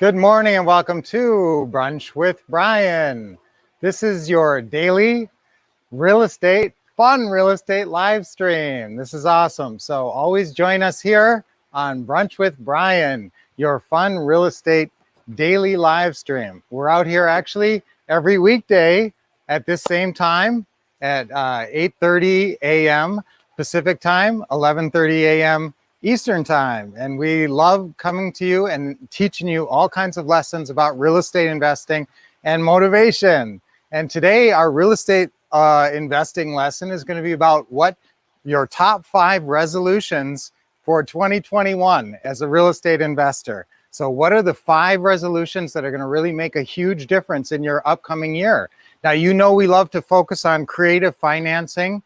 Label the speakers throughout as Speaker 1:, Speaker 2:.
Speaker 1: Good morning and welcome to Brunch with Brian. This is your daily fun real estate live stream. This is awesome. So always join us here on Brunch with Brian, your fun real estate daily live stream. We're out here actually every weekday at this same time at 8:30 a.m. Pacific time, 11:30 a.m. Eastern time. And we love coming to you and teaching you all kinds of lessons about real estate investing and motivation. And today our real estate investing lesson is going to be about what your top 5 resolutions for 2021 as a real estate investor. So what are the 5 resolutions that are going to really make a huge difference in your upcoming year? Now, you know we love to focus on creative financing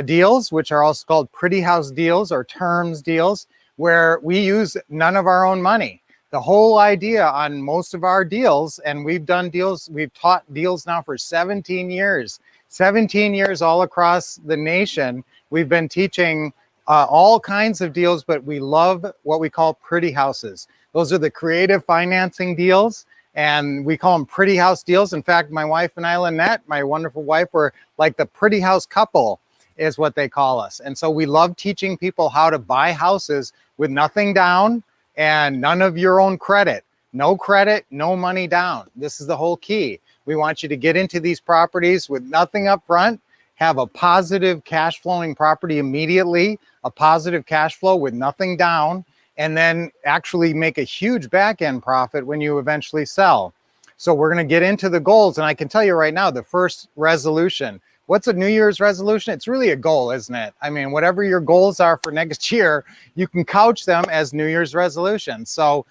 Speaker 1: deals, which are also called pretty house deals or terms deals, where we use none of our own money. The whole idea on most of our deals, and we've taught deals now for 17 years, 17 years all across the nation. We've been teaching all kinds of deals, but we love what we call pretty houses. Those are the creative financing deals, and we call them pretty house deals. In fact, my wife and I, Lynette, my wonderful wife, were like the pretty house couple, is what they call us. And so we love teaching people how to buy houses with nothing down and none of your own credit. No credit, no money down. This is the whole key. We want you to get into these properties with nothing up front, have a positive cash flowing property immediately, a positive cash flow with nothing down, and then actually make a huge back end profit when you eventually sell. So we're going to get into the goals. And I can tell you right now, the first resolution. What's a New Year's resolution? It's really a goal, isn't it? I mean, whatever your goals are for next year, you can couch them as New Year's resolutions. So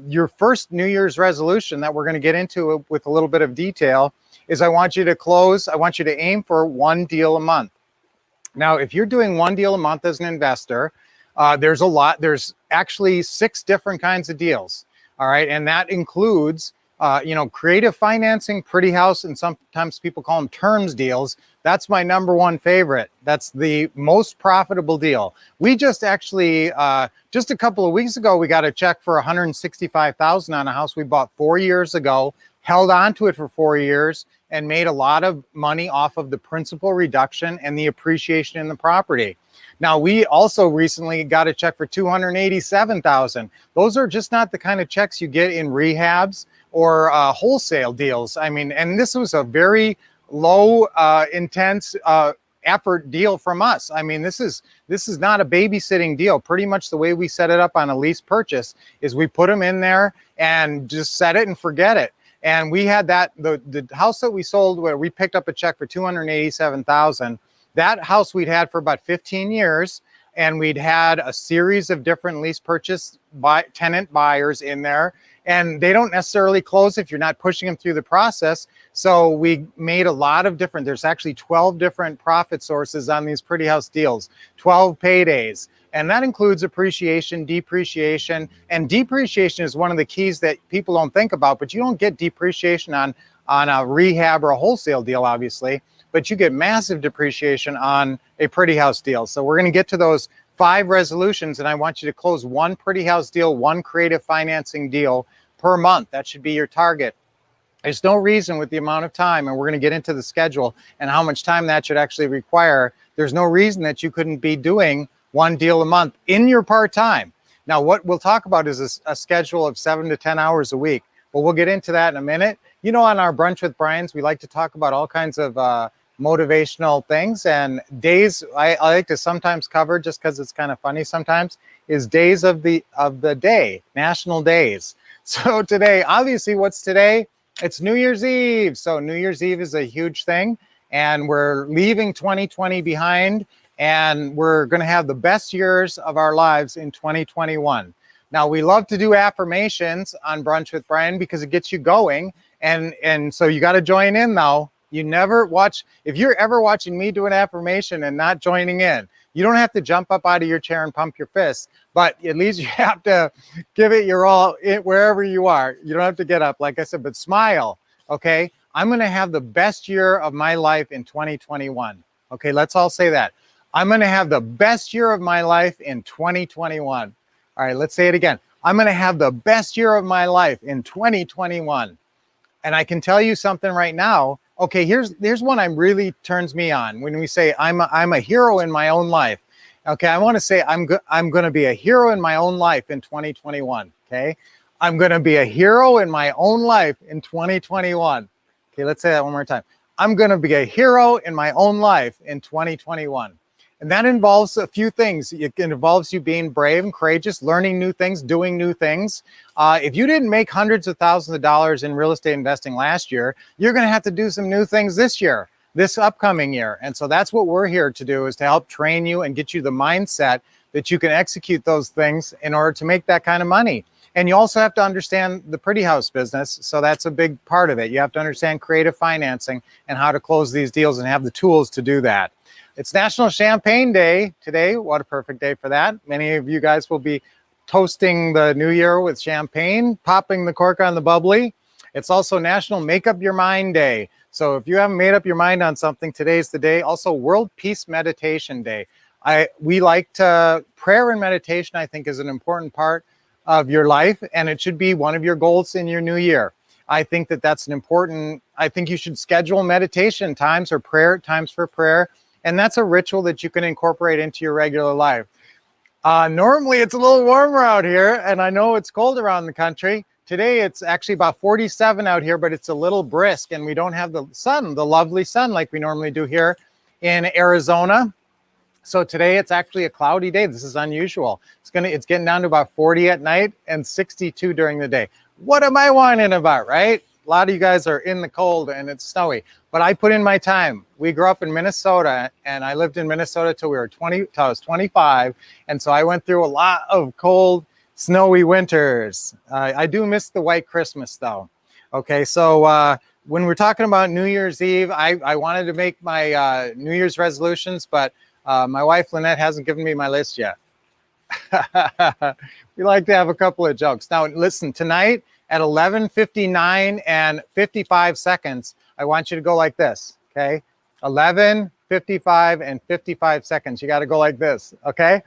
Speaker 1: your first New Year's resolution that we're going to get into with a little bit of detail is I want you to aim for 1 deal a month. Now, if you're doing 1 deal a month as an investor, there's actually 6 different kinds of deals. All right. And that includes creative financing, pretty house, and sometimes people call them terms deals. That's my number 1 favorite. That's the most profitable deal. We just actually, just a couple of weeks ago, we got a check for $165,000 on a house we bought 4 years ago, held on to it for 4 years, and made a lot of money off of the principal reduction and the appreciation in the property. Now, we also recently got a check for $287,000. Those are just not the kind of checks you get in rehabs or wholesale deals. I mean, and this was a very low intense effort deal from us. I mean, this is not a babysitting deal. Pretty much the way we set it up on a lease purchase is we put them in there and just set it and forget it. And we had the house that we sold where we picked up a check for $287,000. That house we'd had for about 15 years, and we'd had a series of different lease purchase tenant buyers in there, and they don't necessarily close if you're not pushing them through the process. So we made a lot of there's actually 12 different profit sources on these pretty house deals, 12 paydays. And that includes appreciation, depreciation, and depreciation is one of the keys that people don't think about, but you don't get depreciation on a rehab or a wholesale deal, obviously, but you get massive depreciation on a pretty house deal. So we're going to get to those 5 resolutions, and I want you to close 1 pretty house deal, 1 creative financing deal per month. That should be your target. There's no reason with the amount of time, and we're going to get into the schedule and how much time that should actually require. There's no reason that you couldn't be doing 1 deal a month in your part-time. Now, what we'll talk about is a schedule of 7 to 10 hours a week, but we'll get into that in a minute. You know, on our Brunch with Brian's, we like to talk about all kinds of motivational things, and days I like to sometimes cover, just because it's kind of funny sometimes, is days of the day, national days. So today, obviously, what's today? It's New Year's Eve. So New Year's Eve is a huge thing, and we're leaving 2020 behind, and we're going to have the best years of our lives in 2021. Now, we love to do affirmations on Brunch with Brian because it gets you going, and so you got to join in now. You never watch, if you're ever watching me do an affirmation and not joining in, you don't have to jump up out of your chair and pump your fists, but at least you have to give it your all wherever you are. You don't have to get up, like I said, but smile, okay? I'm going to have the best year of my life in 2021. Okay, let's all say that. I'm going to have the best year of my life in 2021. All right, let's say it again. I'm going to have the best year of my life in 2021. And I can tell you something right now. Okay, here's one I really turns me on when we say I'm a hero in my own life. Okay, I want to say I'm going to be a hero in my own life in 2021. Okay, I'm going to be a hero in my own life in 2021. Okay, let's say that one more time. I'm going to be a hero in my own life in 2021. And that involves a few things. It involves you being brave and courageous, learning new things, doing new things. If you didn't make hundreds of thousands of dollars in real estate investing last year, you're going to have to do some new things this year, this upcoming year. And so that's what we're here to do, is to help train you and get you the mindset that you can execute those things in order to make that kind of money. And you also have to understand the pretty house business. So that's a big part of it. You have to understand creative financing and how to close these deals and have the tools to do that. It's National Champagne Day today. What a perfect day for that. Many of you guys will be toasting the new year with champagne, popping the cork on the bubbly. It's also National Make Up Your Mind Day. So if you haven't made up your mind on something, today's the day. Also World Peace Meditation Day. We like to, prayer and meditation, I think, is an important part of your life, and it should be one of your goals in your new year. I think that that's an important, I think you should schedule meditation times or prayer times for prayer. And that's a ritual that you can incorporate into your regular life. Normally it's a little warmer out here, and I know it's cold around the country. Today it's actually about 47 out here, but it's a little brisk, and we don't have the sun, the lovely sun like we normally do here in Arizona. So today it's actually a cloudy day. This is unusual. It's getting down to about 40 at night and 62 during the day. What am I whining about, right? A lot of you guys are in the cold and it's snowy, but I put in my time. We grew up in Minnesota, and I lived in Minnesota till I was 25. And so I went through a lot of cold, snowy winters. I do miss the white Christmas though. Okay, so when we're talking about New Year's Eve, I wanted to make my New Year's resolutions, but my wife Lynette hasn't given me my list yet. We like to have a couple of jokes. Now listen, tonight at 11:59 and 55 seconds, I want you to go like this, okay? 11:55 and 55 seconds. You got to go like this, okay?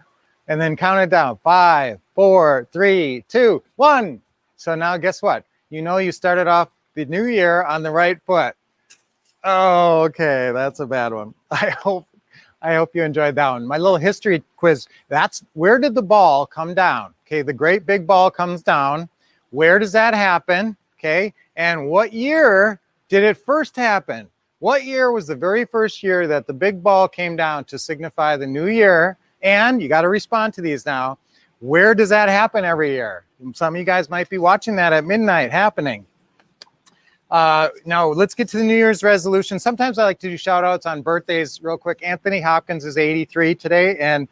Speaker 1: And then count it down. 5, 4, 3, 2, 1. So now guess what? You know you started off the new year on the right foot. Oh, okay, that's a bad one. I hope you enjoyed that one. My little history quiz, that's where did the ball come down? Okay, the great big ball comes down. Where does that happen? Okay, and what year did it first happen? What year was the very first year that the big ball came down to signify the new year? And you got to respond to these now. Where does that happen every year? Some of you guys might be watching that at midnight happening. Now let's get to the New Year's resolution. Sometimes I like to do shout outs on birthdays real quick. Anthony Hopkins is 83 today, and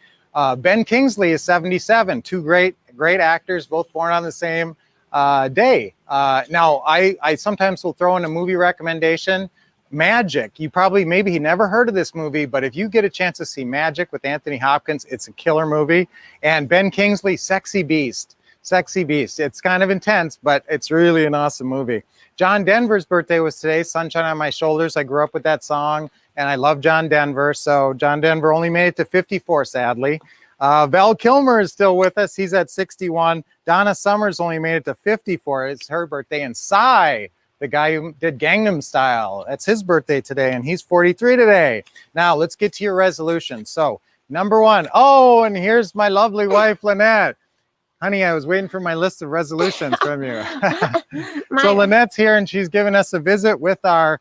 Speaker 1: Ben Kingsley is 77. Two great actors, both born on the same day. Now I sometimes will throw in a movie recommendation. Magic. Maybe he never heard of this movie, but if you get a chance to see Magic with Anthony Hopkins, it's a killer movie. And Ben Kingsley, Sexy Beast. Sexy Beast. It's kind of intense, but it's really an awesome movie. John Denver's birthday was today. Sunshine on My Shoulders. I grew up with that song, and I love John Denver. So John Denver only made it to 54, sadly. Val Kilmer is still with us. He's at 61. Donna Summers only made it to 54. It's her birthday. And Psy, the guy who did Gangnam Style, that's his birthday today, and he's 43 today. Now, let's get to your resolution. So, number one. Oh, and here's my lovely wife, Lynette. Honey, I was waiting for my list of resolutions from you. So Lynette's here, and she's giving us a visit with our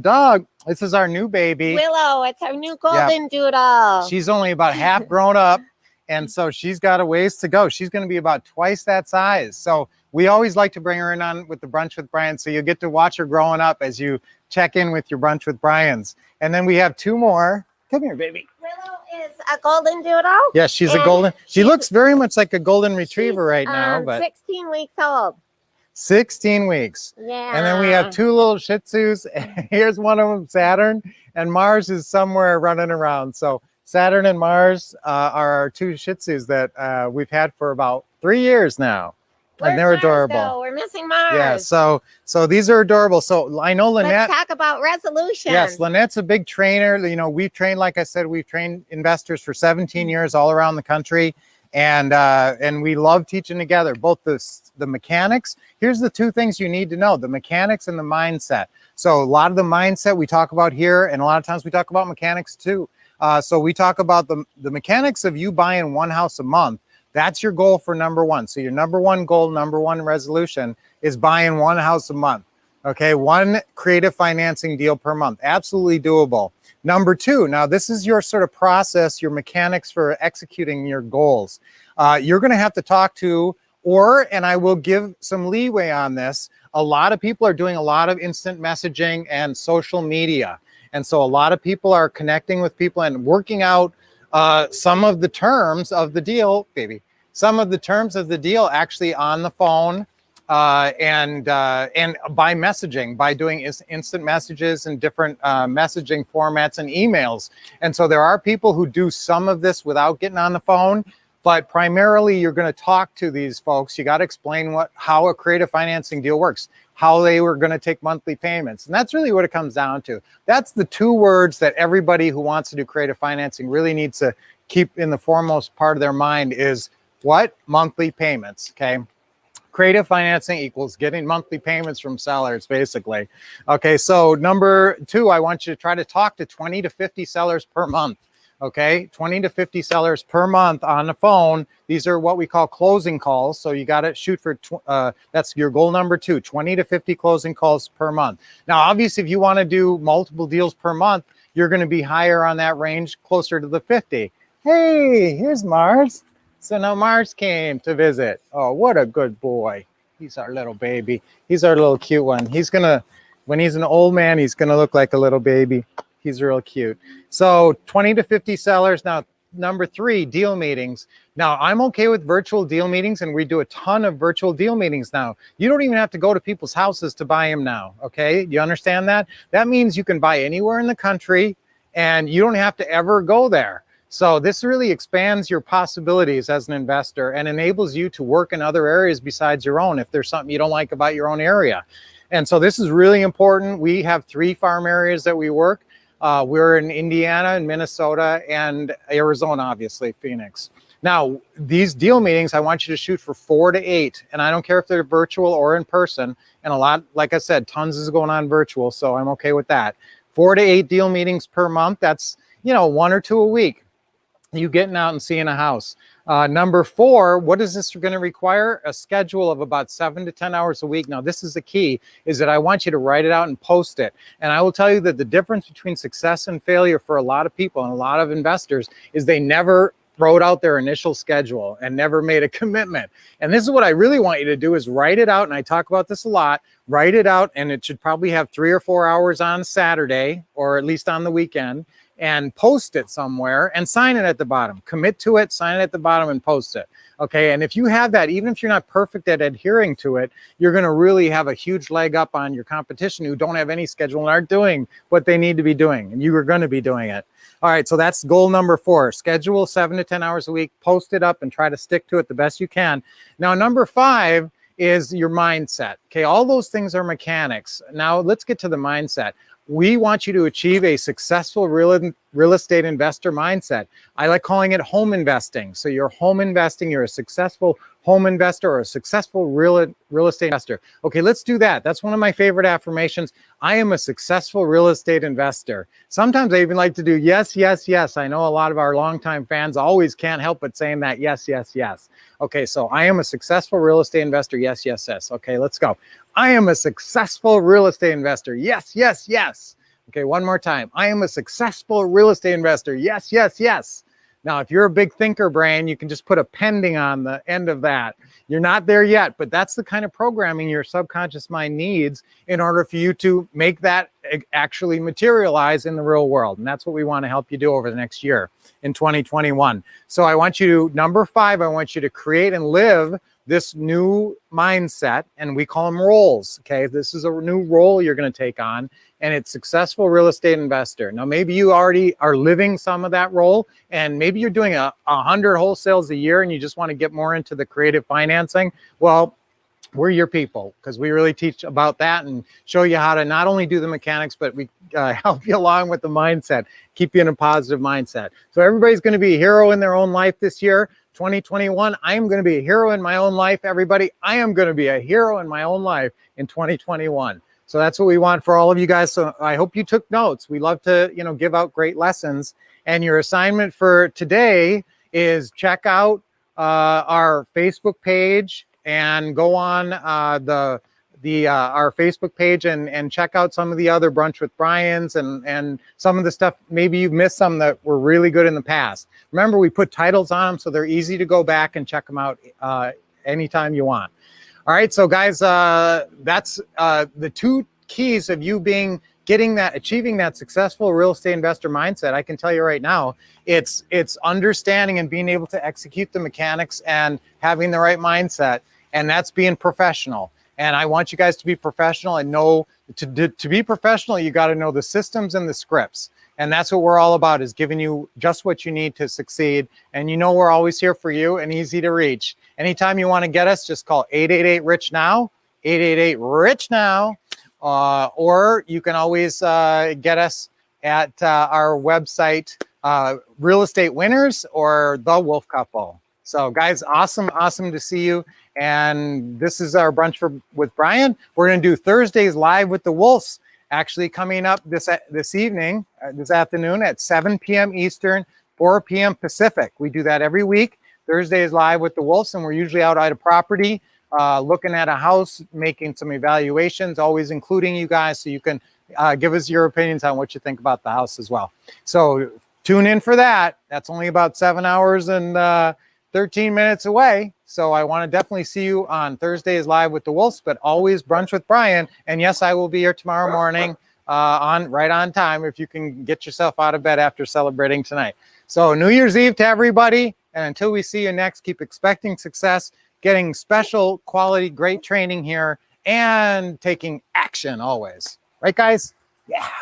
Speaker 1: dog. This is our new baby.
Speaker 2: Willow, it's our new golden doodle.
Speaker 1: She's only about half grown up, and so she's got a ways to go. She's going to be about twice that size. So we always like to bring her in on with the Brunch with Brian, so you get to watch her growing up as you check in with your Brunch with Brian's. And then we have two more. Come here, baby.
Speaker 2: Willow is a golden doodle.
Speaker 1: Yes, she's a golden. She looks very much like a golden retriever right now. But
Speaker 2: 16 weeks old.
Speaker 1: 16 weeks.
Speaker 2: Yeah.
Speaker 1: And then we have two little Shih Tzus. Here's one of them, Saturn, and Mars is somewhere running around. So Saturn and Mars are our two Shih Tzus that we've had for about 3 years now. And they're adorable.
Speaker 2: Though? We're missing Mars.
Speaker 1: Yeah, so these are adorable. So I know Lynette.
Speaker 2: Let's talk about resolutions.
Speaker 1: Yes, Lynette's a big trainer. You know, we've trained, like I said, we've trained investors for 17 years all around the country. And we love teaching together, both the mechanics. Here's the two things you need to know: the mechanics and the mindset. So a lot of the mindset we talk about here, and a lot of times we talk about mechanics too. So we talk about the mechanics of you buying one house a month. That's your goal for number one. So your number one goal, number one resolution is buying one house a month. Okay, one creative financing deal per month. Absolutely doable. Number two, now this is your sort of process, your mechanics for executing your goals. You're going to have to talk to, and I will give some leeway on this, a lot of people are doing a lot of instant messaging and social media. And so a lot of people are connecting with people and working out some of the terms of the deal, some of the terms of the deal actually on the phone, and by messaging, by doing instant messages and different messaging formats and emails. And so there are people who do some of this without getting on the phone, but primarily you're going to talk to these folks. You got to explain how a creative financing deal works, how they were going to take monthly payments. And that's really what it comes down to. That's the two words that everybody who wants to do creative financing really needs to keep in the foremost part of their mind is what? Monthly payments, okay? Creative financing equals getting monthly payments from sellers, basically. Okay, so number two, I want you to try to talk to 20 to 50 sellers per month. Okay, 20 to 50 sellers per month on the phone. These are what we call closing calls. So you got to shoot for, that's your goal number two, 20 to 50 closing calls per month. Now, obviously, if you want to do multiple deals per month, you're going to be higher on that range, closer to the 50. Hey, here's Mars. So now Mars came to visit. Oh, what a good boy. He's our little baby. He's our little cute one. He's going to, when he's an old man, he's going to look like a little baby. He's real cute. So 20 to 50 sellers. Now, number three, deal meetings. Now, I'm okay with virtual deal meetings, and we do a ton of virtual deal meetings now. You don't even have to go to people's houses to buy them now, okay? You understand that? That means you can buy anywhere in the country, and you don't have to ever go there. So this really expands your possibilities as an investor and enables you to work in other areas besides your own if there's something you don't like about your own area. And so this is really important. We have 3 farm areas that we work. We're in Indiana and Minnesota and Arizona, obviously, Phoenix. Now, these deal meetings, I want you to shoot for 4 to 8. And I don't care if they're virtual or in person. And a lot, like I said, tons is going on virtual. So I'm okay with that. 4 to 8 deal meetings per month. That's, 1 or 2 a week. You getting out and seeing a house. Number 4, what is this going to require? A schedule of about 7 to 10 hours a week. Now, this is the key, is that I want you to write it out and post it. And I will tell you that the difference between success and failure for a lot of people and a lot of investors is they never wrote out their initial schedule and never made a commitment. And this is what I really want you to do, is write it out. And I talk about this a lot. Write it out, and it should probably have 3 or 4 hours on Saturday, or at least on the weekend, and post it somewhere and sign it at the bottom. Commit to it, sign it at the bottom, and post it. Okay, and if you have that, even if you're not perfect at adhering to it, you're going to really have a huge leg up on your competition who don't have any schedule and aren't doing what they need to be doing, and you are going to be doing it. All right, so that's goal number 4. Schedule 7 to 10 hours a week, post it up, and try to stick to it the best you can. Now, number 5 is your mindset. Okay, all those things are mechanics. Now, let's get to the mindset. We want you to achieve a successful real estate investor mindset. I like calling it home investing. So you're home investing, you're a successful home investor or a successful real estate investor. Okay, let's do that. That's one of my favorite affirmations. I am a successful real estate investor. Sometimes I even like to do yes, yes, yes. I know a lot of our longtime fans always can't help but saying that yes, yes, yes. Okay, so I am a successful real estate investor. Yes, yes, yes. Okay, let's go. I am a successful real estate investor. Yes, yes, yes. Okay, one more time. I am a successful real estate investor. Yes, yes, yes. Now, if you're a big thinker brain, you can just put a pending on the end of that. You're not there yet, but that's the kind of programming your subconscious mind needs in order for you to make that actually materialize in the real world. And that's what we want to help you do over the next year in 2021. So I want you to, number 5, I want you to create and live this new mindset, and we call them roles. Okay, this is a new role you're going to take on, and it's successful real estate investor. Now, maybe you already are living some of that role, and maybe you're doing 100 wholesales a year and you just want to get more into the creative financing. Well, we're your people, because we really teach about that and show you how to not only do the mechanics, but we help you along with the mindset, keep you in a positive mindset. So everybody's going to be a hero in their own life this year. 2021, I am going to be a hero in my own life, everybody. I am going to be a hero in my own life in 2021. So that's what we want for all of you guys. So I hope you took notes. We love to, give out great lessons. And your assignment for today is check out our Facebook page and go on our Facebook page and check out some of the other Brunch with Brian's and some of the stuff. Maybe you've missed some that were really good in the past. Remember, we put titles on them so they're easy to go back and check them out anytime you want. All right, so guys, that's the 2 keys of you achieving that successful real estate investor mindset. I can tell you right now, it's understanding and being able to execute the mechanics and having the right mindset, and that's being professional. And I want you guys to be professional and know to be professional, you got to know the systems and the scripts. And that's what we're all about, is giving you just what you need to succeed. And we're always here for you and easy to reach. Anytime you want to get us, just call 888-RICH-NOW, 888-RICH-NOW. Or you can always get us at our website, Real Estate Winners or The Wolff Couple. So guys, awesome to see you. And this is our Brunch with Brian. We're going to do Thursdays live with the Wolffs, actually coming up this afternoon at 7 p.m. Eastern, 4 p.m. Pacific. We do that every week. Thursdays live with the Wolffs, and we're usually out at a property, looking at a house, making some evaluations, always including you guys, so you can give us your opinions on what you think about the house as well. So tune in for that. That's only about 7 hours and 13 minutes away. So I want to definitely see you on Thursdays live with the Wolffs, but always Brunch with Brian. And yes, I will be here tomorrow morning right on time if you can get yourself out of bed after celebrating tonight. So New Year's Eve to everybody. And until we see you next, keep expecting success, getting special quality, great training here, and taking action always. Right, guys? Yeah.